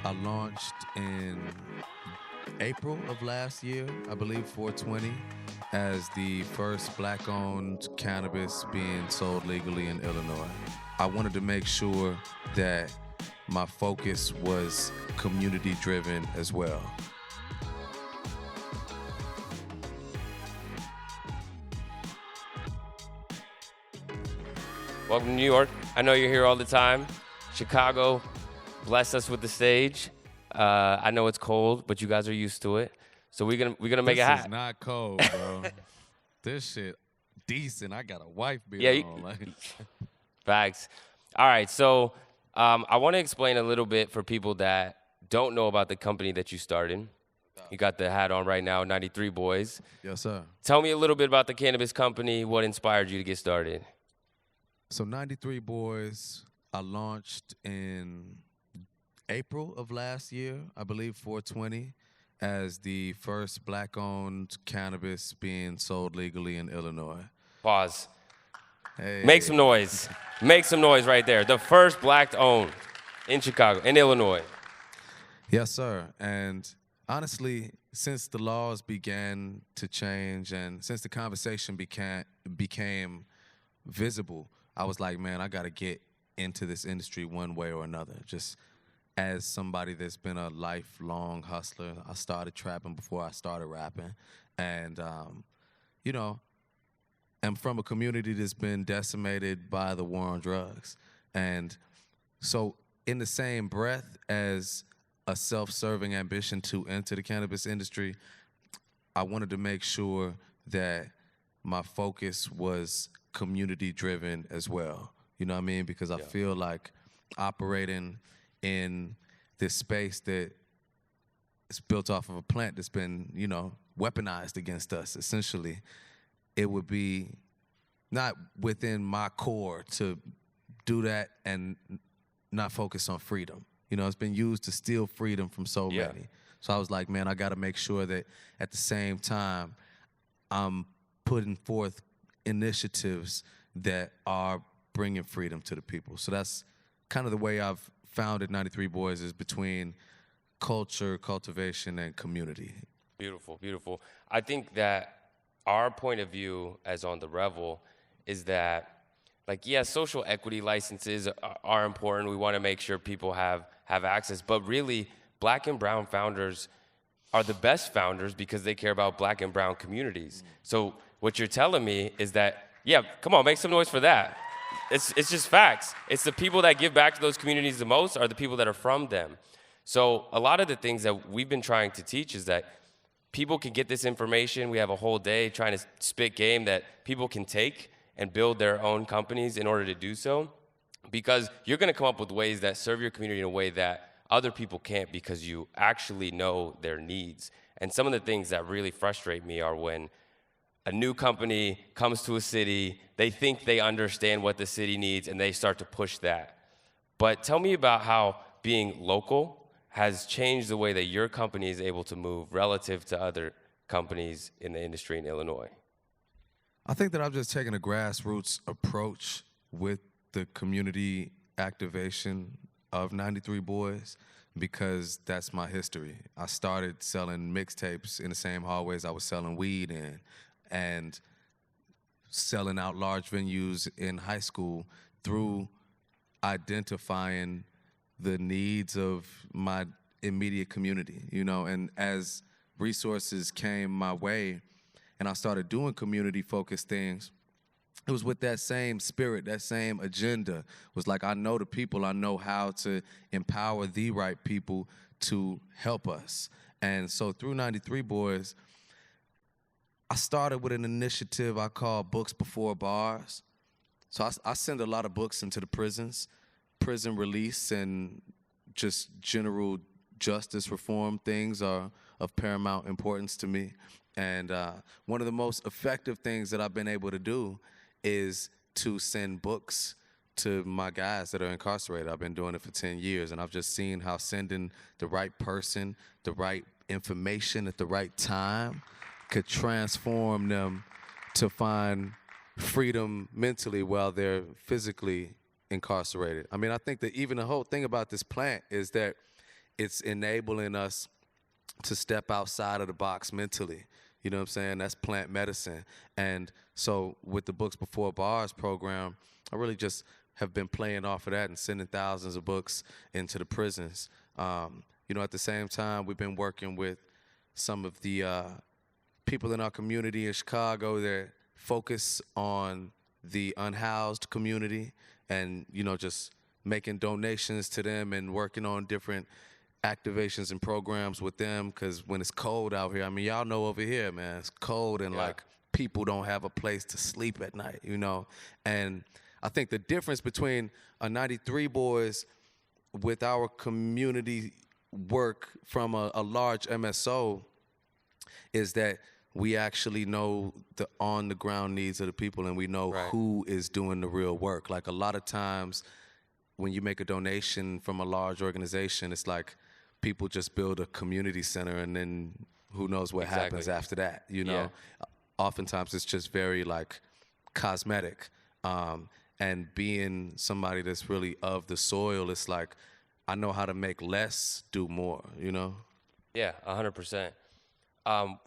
I launched in April of last year, I believe 420, as the first black-owned cannabis being sold legally in Illinois. I wanted to make sure that my focus was community-driven as well. Welcome to New York. I know you're here all the time. Chicago, bless us with the stage. I know it's cold, but you guys are used to it. So we're gonna make it This hot. is not cold, bro. This shit decent. I got a wife beater Yeah, on. Like, Facts. All right, so I want to explain a little bit for people that don't know about the company that you started. You got the hat on right now, 93 Boys. yes, sir. Tell me a little bit about the cannabis company. What inspired you to get started? So 93 Boys, I launched in April of last year, I believe 420, as the first black-owned cannabis being sold legally in Illinois. Pause. Hey. Make some noise. Make some noise right there. The first black-owned in Chicago, in Illinois. Yes, sir. And honestly, since the laws began to change and since the conversation became visible, I was like, man, I got to get into this industry one way or another. Just as somebody that's been a lifelong hustler, I started trapping before I started rapping. And, you know, I'm from a community that's been decimated by the war on drugs. And so in the same breath as a self-serving ambition to enter the cannabis industry, I wanted to make sure that my focus was community-driven as well. You know what I mean? Because I feel like operating in this space that is built off of a plant that's been, weaponized against us, essentially, it would be not within my core to do that and not focus on freedom. It's been used to steal freedom from so many. So I was like, man, I got to make sure that at the same time, I'm putting forth initiatives that are bringing freedom to the people. So that's kind of the way I've founded 93 Boys, is between culture, cultivation, and community. Beautiful, beautiful. I think that our point of view as on the Revel is that, social equity licenses are important. We want to make sure people have access. But really, black and brown founders are the best founders because they care about black and brown communities. So what you're telling me is that, come on, make some noise for that. It's just facts. It's the people that give back to those communities the most are the people that are from them. So a lot of the things that we've been trying to teach is that people can get this information. We have a whole day trying to spit game that people can take and build their own companies in order to do so, because you're going to come up with ways that serve your community in a way that other people can't, because you actually know their needs. And some of the things that really frustrate me are when a new company comes to a city, they think they understand what the city needs, and they start to push that. But tell me about how being local has changed the way that your company is able to move relative to other companies in the industry in Illinois. I think that I've just taken a grassroots approach with the community activation of 93 Boys, because that's my history. I started selling mixtapes in the same hallways I was selling weed in, and selling out large venues in high school through identifying the needs of my immediate community, and as resources came my way and I started doing community-focused things, it was with that same spirit, that same agenda. It was like, I know the people, I know how to empower the right people to help us. And so through 93 Boys, I started with an initiative I call Books Before Bars. So I send a lot of books into the prisons, prison release, and just general justice reform things are of paramount importance to me. And one of the most effective things that I've been able to do is to send books to my guys that are incarcerated. I've been doing it for 10 years, and I've just seen how sending the right person, the right information at the right time could transform them to find freedom mentally while they're physically incarcerated. I mean, I think that even the whole thing about this plant is that it's enabling us to step outside of the box mentally. You know what I'm saying? That's plant medicine. And so with the Books Before Bars program, I really just have been playing off of that and sending thousands of books into the prisons. You know, at the same time, we've been working with some of the people in our community in Chicago that focus on the unhoused community and, you know, just making donations to them and working on different activations and programs with them, because when it's cold out here, I mean, y'all know over here, man, it's cold and like people don't have a place to sleep at night, you know? And I think the difference between a 93 Boys with our community work from a large MSO is that we actually know the on-the-ground needs of the people, and we know who is doing the real work. Like a lot of times when you make a donation from a large organization, it's like people just build a community center and then who knows what happens after that, you know? Oftentimes it's just very like cosmetic. And being somebody that's really of the soil, it's like, I know how to make less do more, you know? Yeah, 100%.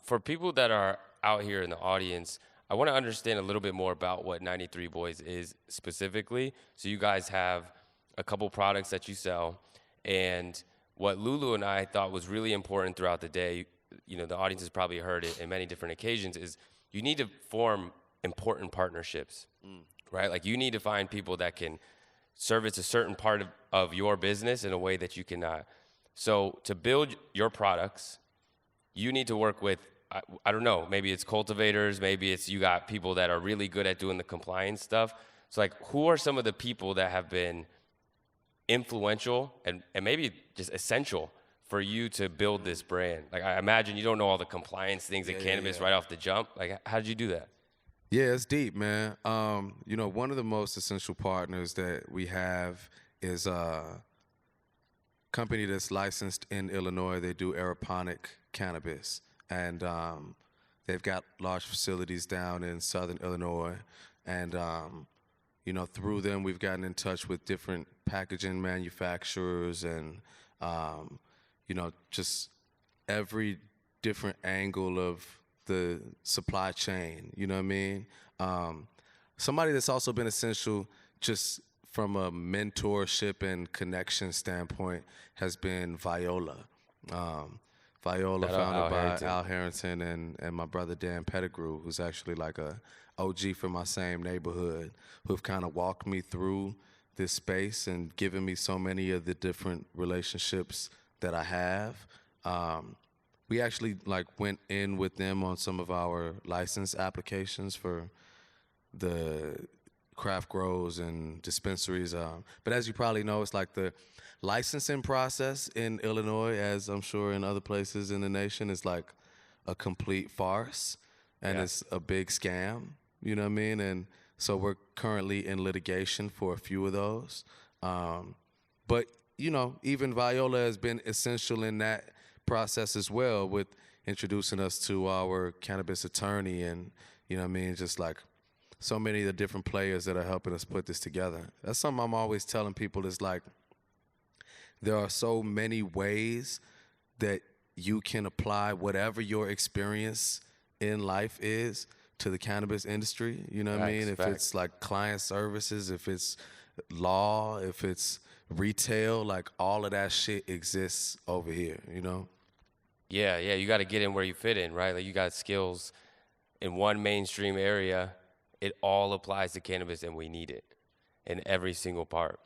For people that are out here in the audience, I want to understand a little bit more about what 93 Boys is specifically. So you guys have a couple products that you sell, and what Lulu and I thought was really important throughout the day, you know, the audience has probably heard it in many different occasions, is you need to form important partnerships, right? Like you need to find people that can service a certain part of your business in a way that you cannot. So to build your products, you need to work with, I don't know, maybe it's cultivators, maybe it's you got people that are really good at doing the compliance stuff. So like, who are some of the people that have been influential and maybe just essential for you to build this brand? Like, I imagine you don't know all the compliance things in cannabis right off the jump. Like, how did you do that? Yeah, it's deep, man. You know, one of the most essential partners that we have is a company that's licensed in Illinois. They do aeroponic cannabis, and they've got large facilities down in southern Illinois. And, you know, through them, we've gotten in touch with different packaging manufacturers and, you know, just every different angle of the supply chain, you know what I mean? Somebody that's also been essential just from a mentorship and connection standpoint has been Viola. Viola, founded by Al Harrington and my brother Dan Pettigrew, who's actually like a OG from my same neighborhood, who've kind of walked me through this space and given me so many of the different relationships that I have. We actually like went in with them on some of our license applications for the craft grows and dispensaries. But as you probably know, it's like the licensing process in Illinois, as I'm sure in other places in the nation, is like a complete farce, and it's a big scam, you know what I mean? And so we're currently in litigation for a few of those. But, you know, even Viola has been essential in that process as well, with introducing us to our cannabis attorney and, you know what I mean, just like so many of the different players that are helping us put this together. That's something I'm always telling people is like, there are so many ways that you can apply whatever your experience in life is to the cannabis industry, you know what I mean? If it's like client services, if it's law, if it's retail, like all of that shit exists over here, you know? Yeah, you got to get in where you fit in, right? Like you got skills in one mainstream area. It all applies to cannabis, and we need it in every single part.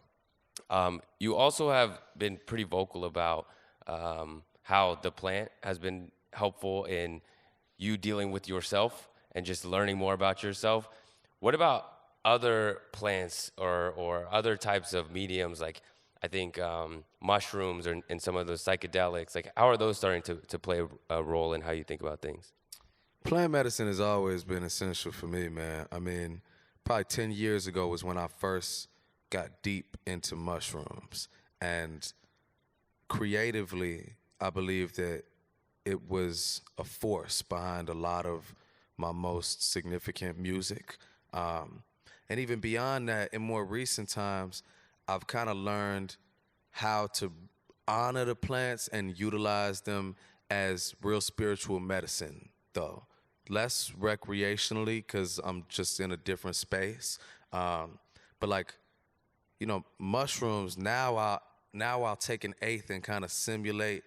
You also have been pretty vocal about how the plant has been helpful in you dealing with yourself and just learning more about yourself. What about other plants or other types of mediums, like I think mushrooms and some of those psychedelics? Like, how are those starting to play a role in how you think about things? Plant medicine has always been essential for me, man. I mean, probably 10 years ago was when I first got deep into mushrooms. And creatively, I believe that it was a force behind a lot of my most significant music. And even beyond that, in more recent times, I've kind of learned how to honor the plants and utilize them as real spiritual medicine, though. Less recreationally, because I'm just in a different space. But like, you know, mushrooms, now I'll take an eighth and kind of simulate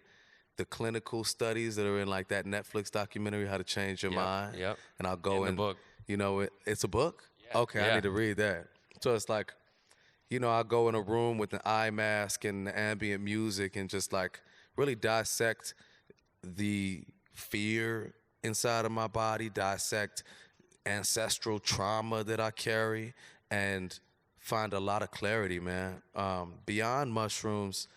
the clinical studies that are in like that Netflix documentary, How to Change Your Mind. Yep. And I'll go In the book. you know, it's a book? Yeah. Okay, I Yeah. need to read that. So it's like, you know, I go in a room with an eye mask and ambient music and just like really dissect the fear inside of my body, dissect ancestral trauma that I carry, and find a lot of clarity, man. Beyond mushrooms,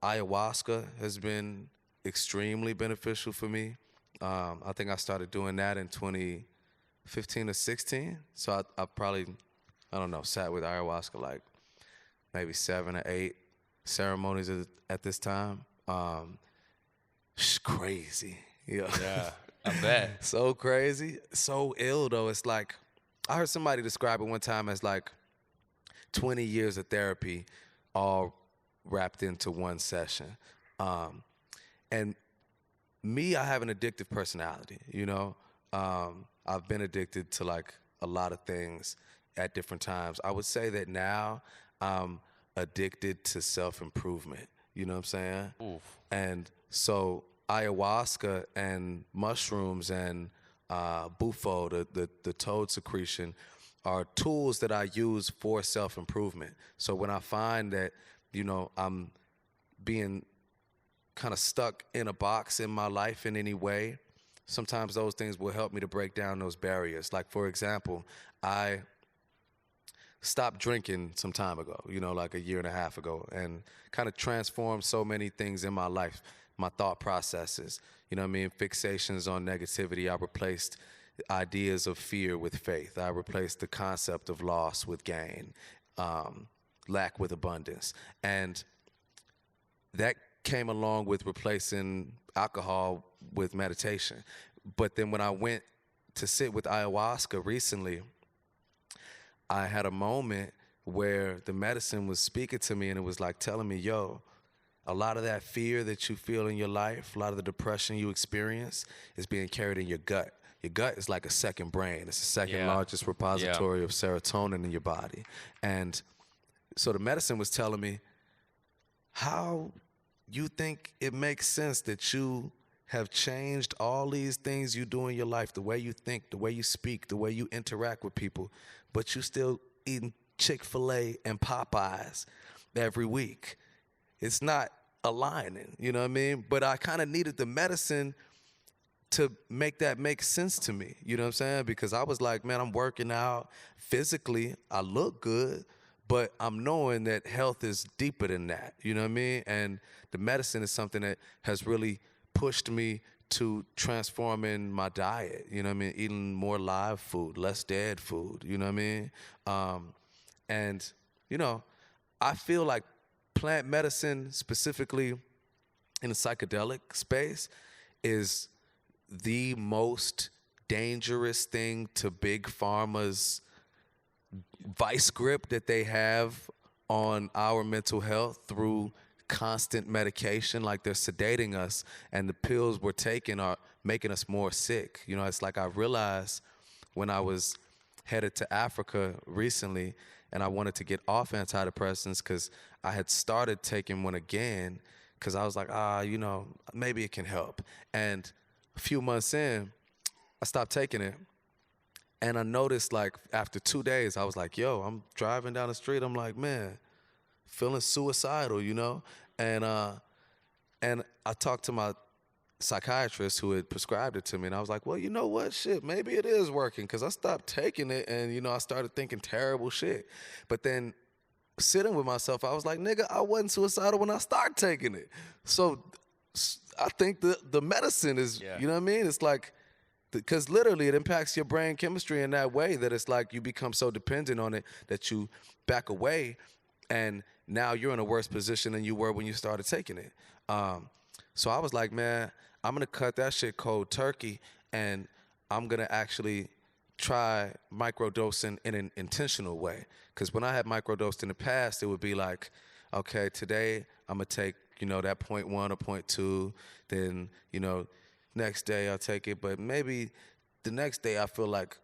ayahuasca has been extremely beneficial for me. I think I started doing that in 2015 or 16. So I probably, I don't know, sat with ayahuasca like maybe 7 or 8 ceremonies at this time. It's crazy. You know? Yeah, I bet. So crazy, so ill though. It's like, I heard somebody describe it one time as like 20 years of therapy all wrapped into one session. And me, I have an addictive personality, you know? I've been addicted to like a lot of things at different times. I would say that now I'm addicted to self-improvement, you know what I'm saying? Oof. And so ayahuasca and mushrooms and bufo, the toad secretion, are tools that I use for self-improvement. So when I find that, you know, I'm being kind of stuck in a box in my life in any way, sometimes those things will help me to break down those barriers. Like, for example, I stopped drinking some time ago, you know, like a year and a half ago, and kind of transformed so many things in my life, my thought processes, you know what I mean? Fixations on negativity. I replaced ideas of fear with faith. I replaced the concept of loss with gain, lack with abundance. And that came along with replacing alcohol with meditation. But then when I went to sit with ayahuasca recently, I had a moment where the medicine was speaking to me, and it was like telling me, yo, a lot of that fear that you feel in your life, a lot of the depression you experience is being carried in your gut. Your gut is like a second brain. It's the second largest repository of serotonin in your body. And so the medicine was telling me, how you think it makes sense that you have changed all these things you do in your life, the way you think, the way you speak, the way you interact with people, but you still eating Chick-fil-A and Popeyes every week. It's not aligning, you know what I mean? But I kind of needed the medicine to make that make sense to me, you know what I'm saying? Because I was like, man, I'm working out physically, I look good, but I'm knowing that health is deeper than that, you know what I mean? And the medicine is something that has really pushed me to transforming my diet, you know what I mean? Eating more live food, less dead food, you know what I mean? And, you know, I feel like plant medicine, specifically in the psychedelic space, is the most dangerous thing to big pharma's vice grip that they have on our mental health through constant medication. Like, they're sedating us, and the pills we're taking are making us more sick. You know, it's like I realized when I was headed to Africa recently and I wanted to get off antidepressants because I had started taking one again because I was like, you know, maybe it can help. And a few months in, I stopped taking it. And I noticed, like, after 2 days, I was like, yo, I'm driving down the street. I'm like, man, feeling suicidal, you know? And I talked to my psychiatrist who had prescribed it to me, and I was like, well, you know what? Shit, maybe it is working, because I stopped taking it, and, you know, I started thinking terrible shit. But then sitting with myself, I was like, nigga, I wasn't suicidal when I started taking it. So I think the medicine is, you know what I mean? It's like, because literally it impacts your brain chemistry in that way that it's like you become so dependent on it that you back away, and now you're in a worse position than you were when you started taking it. So I was like, man, I'm going to cut that shit cold turkey, and I'm going to actually try microdosing in an intentional way. Because when I had microdosed in the past, it would be like, okay, today I'm going to take, that 0.1 or 0.2. Then, next day I'll take it. But maybe the next day I feel like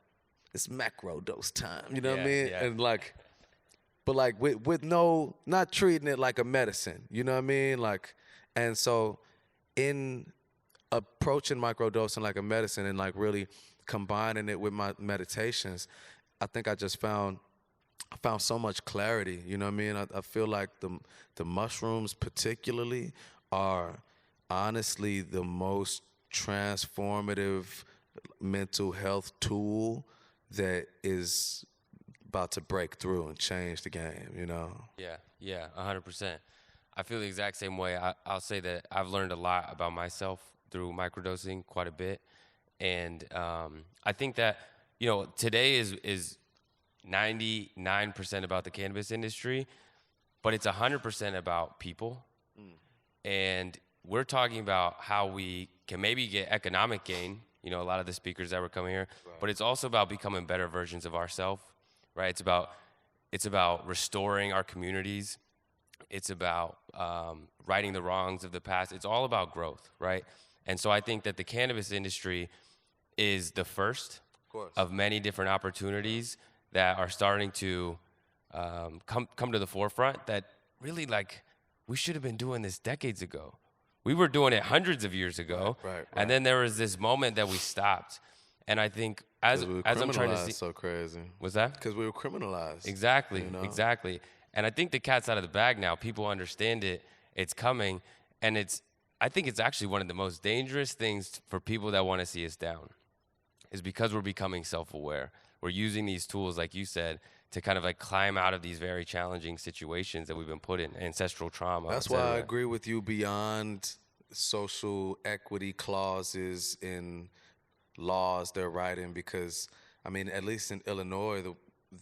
it's macro dose time. You know what I mean? Yeah. And but with no, not treating it like a medicine. You know what I mean? And so in approaching microdosing like a medicine and really combining it with my meditations, I think I found so much clarity. You know what I mean? I feel like the mushrooms particularly are honestly the most transformative mental health tool that is about to break through and change the game, Yeah, 100%. I feel the exact same way. I'll say that I've learned a lot about myself through microdosing quite a bit. And I think that, today is 99% about the cannabis industry, but it's 100% about people. And we're talking about how we can maybe get economic gain, a lot of the speakers that were coming here, but it's also about becoming better versions of ourselves, right? It's about restoring our communities. It's about righting the wrongs of the past. It's all about growth, right? And so I think that the cannabis industry is the first of many different opportunities that are starting to come to the forefront that really, we should have been doing this decades ago. We were doing it hundreds of years ago. Right. And then there was this moment that we stopped. And I think as I'm trying to see, so crazy. Was that? Because we were criminalized. Exactly. And I think the cat's out of the bag now. People understand it. It's coming. And I think it's actually one of the most dangerous things for people that want to see us down is because we're becoming self-aware. We're using these tools, like you said, to kind of climb out of these very challenging situations that we've been put in, ancestral trauma. That's why I agree with you beyond social equity clauses in laws they're writing, because, at least in Illinois,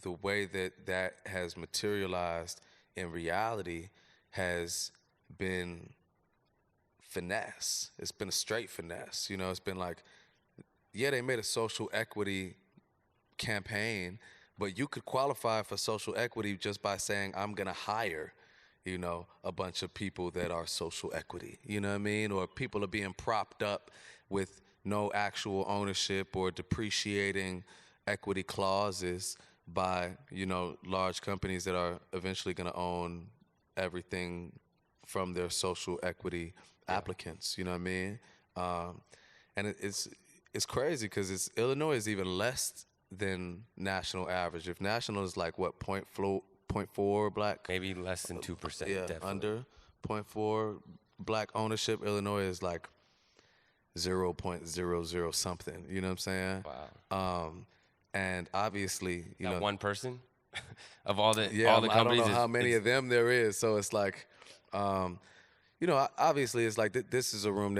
the way that has materialized in reality has been finesse. It's been a straight finesse. It's been they made a social equity campaign, but you could qualify for social equity just by saying, I'm going to hire, a bunch of people that are social equity. You know what I mean? Or people are being propped up with no actual ownership or depreciating equity clauses by, large companies that are eventually going to own everything from their social equity applicants. You know what I mean? And it's crazy because Illinois is even less than national average. If national is 0.4 black, maybe less than 2%. Yeah, definitely. Under 0.4 black ownership, Illinois is 0.00 something. You know what I'm saying? Wow. And obviously, one person of all the companies. I don't know how many of them there is. So it's obviously it's this is a room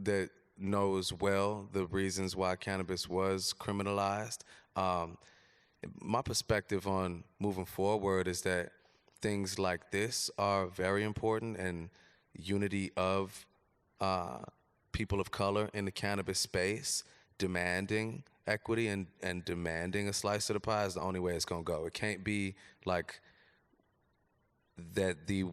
that knows well the reasons why cannabis was criminalized. My perspective on moving forward is that things like this are very important, and unity of people of color in the cannabis space demanding equity and demanding a slice of the pie is the only way it's going to go. It can't be that the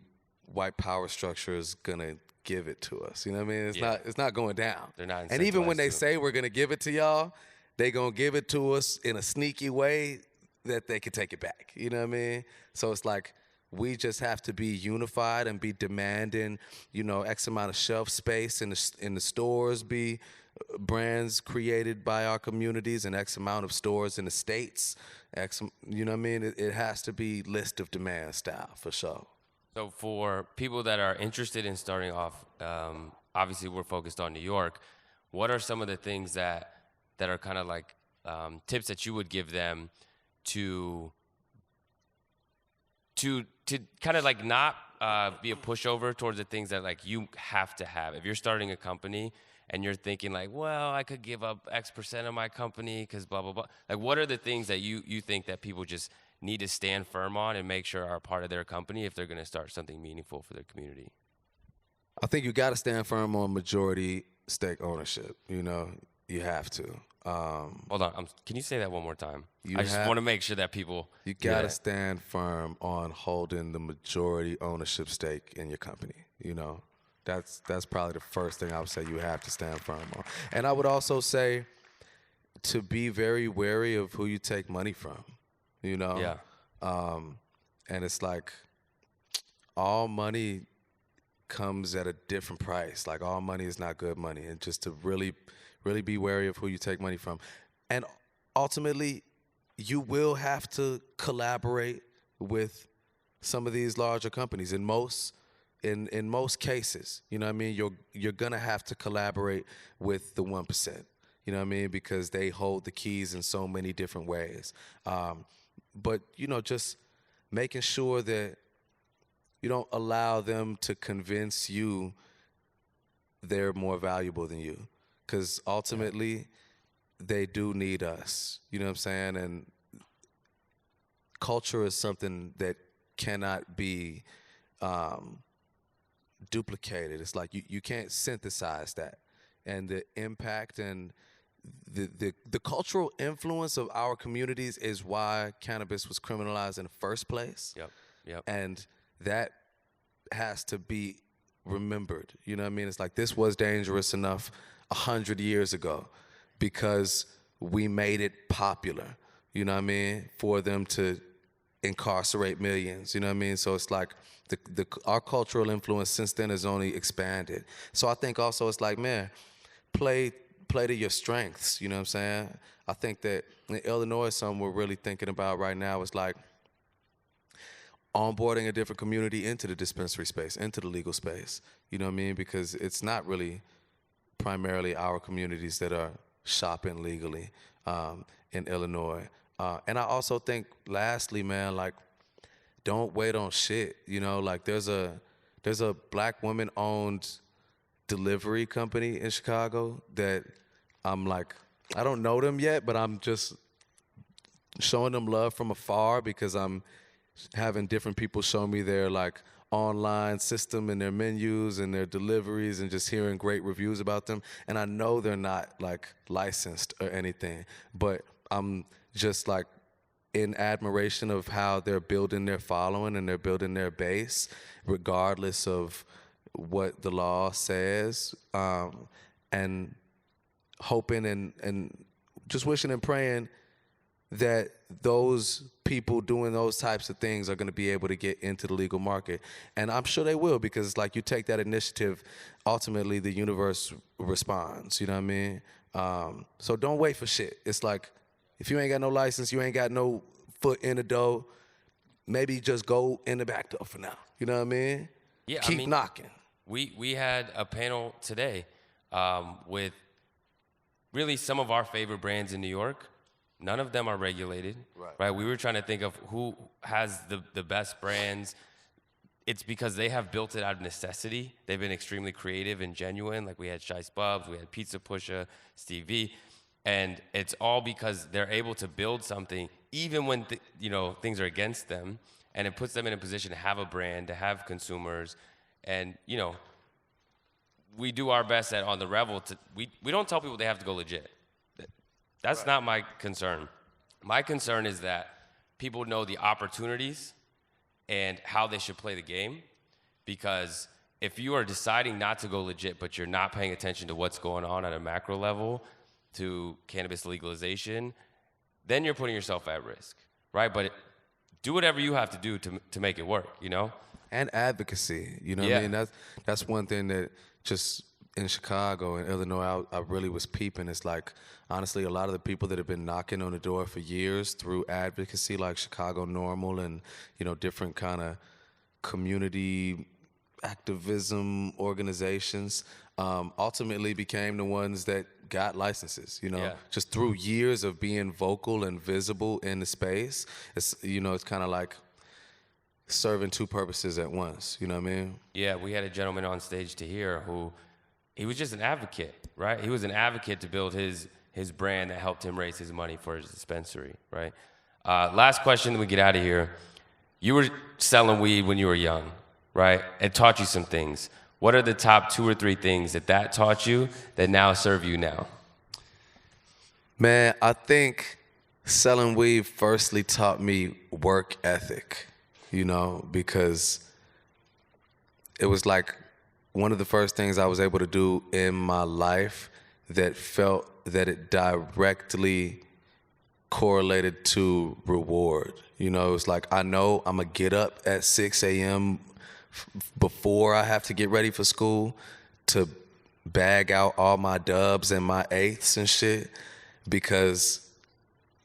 white power structure is going to give it to us. You know what I mean? It's not going down. They're not incentivized. And even when they say we're going to give it to y'all, they going to give it to us in a sneaky way that they can take it back. You know what I mean? So it's we just have to be unified and be demanding, X amount of shelf space in the stores, be brands created by our communities, and X amount of stores in the states. You know what I mean? It has to be list of demand style for sure. So for people that are interested in starting off, obviously we're focused on New York. What are some of the things that are kind of tips that you would give them to kind of not be a pushover towards the things that you have to have? If you're starting a company and you're thinking well, I could give up X% of my company because blah, blah, blah. What are the things that you think that people just need to stand firm on and make sure are part of their company if they're going to start something meaningful for their community? I think you got to stand firm on majority stake ownership. You have to. Hold on. Can you say that one more time? I just want to make sure that people... You got to stand firm on holding the majority ownership stake in your company. That's probably the first thing I would say you have to stand firm on. And I would also say to be very wary of who you take money from, you know? Yeah. And it's like all money comes at a different price. Like all money is not good money. And just to really, really be wary of who you take money from. And ultimately, you will have to collaborate with some of these larger companies. In most cases, you know what I mean? You're gonna have to collaborate with the 1%. You know what I mean? Because they hold the keys in so many different ways. But, you know, just making sure that you don't allow them to convince you they're more valuable than you. Because ultimately, they do need us. You know what I'm saying? And culture is something that cannot be duplicated. It's like you can't synthesize that. And the impact and the cultural influence of our communities is why cannabis was criminalized in the first place. Yep. And that has to be remembered. You know what I mean? It's like this was dangerous enough 100 years ago because we made it popular, you know what I mean, for them to incarcerate millions, you know what I mean? So it's like our cultural influence since then has only expanded. So I think also it's like, man, play to your strengths, you know what I'm saying? I think that in Illinois, something we're really thinking about right now is like onboarding a different community into the dispensary space, into the legal space, you know what I mean? Because it's not really primarily our communities that are shopping legally in Illinois. And I also think, lastly, man, like, don't wait on shit, you know? Like, there's a black woman-owned delivery company in Chicago that I'm like, I don't know them yet, but I'm just showing them love from afar because I'm having different people show me their like online system and their menus and their deliveries and just hearing great reviews about them. And I know they're not like licensed or anything, but I'm just like in admiration of how they're building their following and they're building their base regardless of what the law says, and hoping and just wishing and praying that those people doing those types of things are going to be able to get into the legal market. And I'm sure they will, because like you take that initiative, ultimately the universe responds, you know what I mean? So don't wait for shit. It's like, if you ain't got no license, you ain't got no foot in the door, maybe just go in the back door for now. You know what I mean? Yeah, Keep knocking. We had a panel today with really some of our favorite brands in New York. None of them are regulated, right? We were trying to think of who has the best brands. It's because they have built it out of necessity. They've been extremely creative and genuine. Like we had Shice Bubs, we had Pizza Pusha, Steve V. And it's all because they're able to build something even when things are against them, and it puts them in a position to have a brand, to have consumers. And we do our best on the Revel we don't tell people they have to go legit. That's not my concern. My concern is that people know the opportunities and how they should play the game, because if you are deciding not to go legit but you're not paying attention to what's going on at a macro level to cannabis legalization, then you're putting yourself at risk, right? But do whatever you have to do to make it work, And advocacy, what I mean? That's one thing that just in Chicago and Illinois, I really was peeping. It's like, honestly, a lot of the people that have been knocking on the door for years through advocacy, like Chicago Normal and, different kind of community activism organizations, ultimately became the ones that got licenses, just through years of being vocal and visible in the space. It's, it's kind of like serving two purposes at once, you know what I mean? Yeah, we had a gentleman on stage to hear who, he was just an advocate, right? He was an advocate to build his brand that helped him raise his money for his dispensary, right? Last question, then we get out of here. You were selling weed when you were young, right? It taught you some things. What are the top 2 or 3 things that taught you that now serve you now? Man, I think selling weed firstly taught me work ethic, because it was like one of the first things I was able to do in my life that felt that it directly correlated to reward. You know, it's like, I know I'm gonna get up at 6 a.m. Before I have to get ready for school to bag out all my dubs and my eighths and shit, because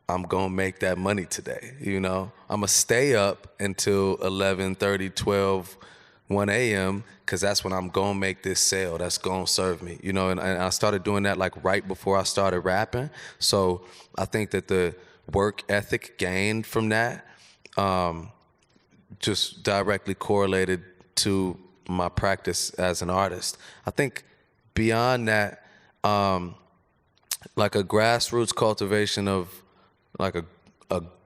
I'm gonna make that money today, you know? I'm gonna stay up until 11:30, 12, 1 a.m. because that's when I'm gonna make this sale that's gonna serve me, you know? And I started doing that like right before I started rapping. So I think that the work ethic gained from that just directly correlated to my practice as an artist. I think beyond that, like a grassroots cultivation of like a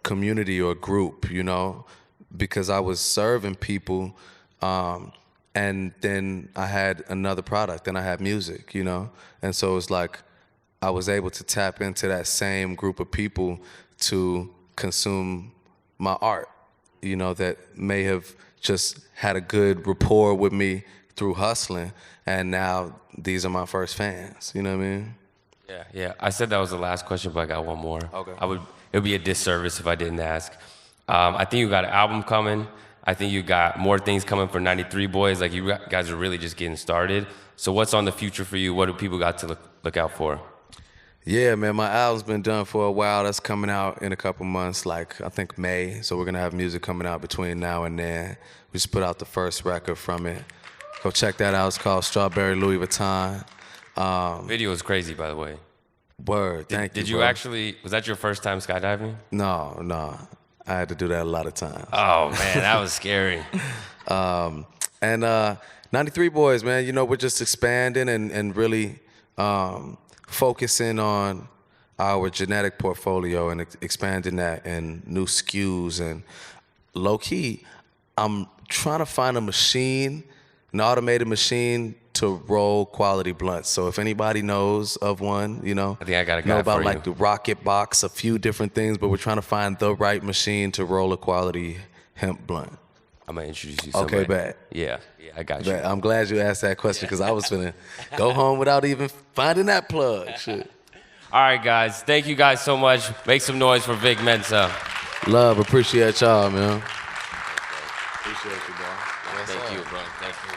community or a group, you know, because I was serving people, and then I had another product, then I had music, you know, and so it's like I was able to tap into that same group of people to consume my art, you know, that may have just had a good rapport with me through hustling, and now these are my first fans, you know what I mean? Yeah. I said that was the last question, but I got one more. Okay. It would be a disservice if I didn't ask. I think you got an album coming. I think you got more things coming for 93 Boys. Like, you guys are really just getting started. So what's on the future for you? What do people got to look out for? Yeah, man, my album's been done for a while. That's coming out in a couple months, like I think May. So we're gonna have music coming out between now and then. We just put out the first record from it. Go check that out. It's called Strawberry Louis Vuitton. Video is crazy, by the way. Word, thank you. Did you bro. actually, was that your first time skydiving? No. I had to do that a lot of times. Oh, man, that was scary. And 93 Boys, man, you know, we're just expanding and really focusing on our genetic portfolio and expanding that and new SKUs. And low-key, I'm trying to find a machine, an automated machine to roll quality blunts. So if anybody knows of one, you know, I think I got a guy know about for like you. the Rocket Box, a few different things, but we're trying to find the right machine to roll a quality hemp blunt. I'm going to introduce you to somebody. Okay, bet. Yeah, I got you. Bet. I'm glad you asked that question because I was finna go home without even finding that plug. Shit. All right, guys. Thank you guys so much. Make some noise for Vic Mensa. Love, appreciate y'all, man. Thank you, bro. Thank you.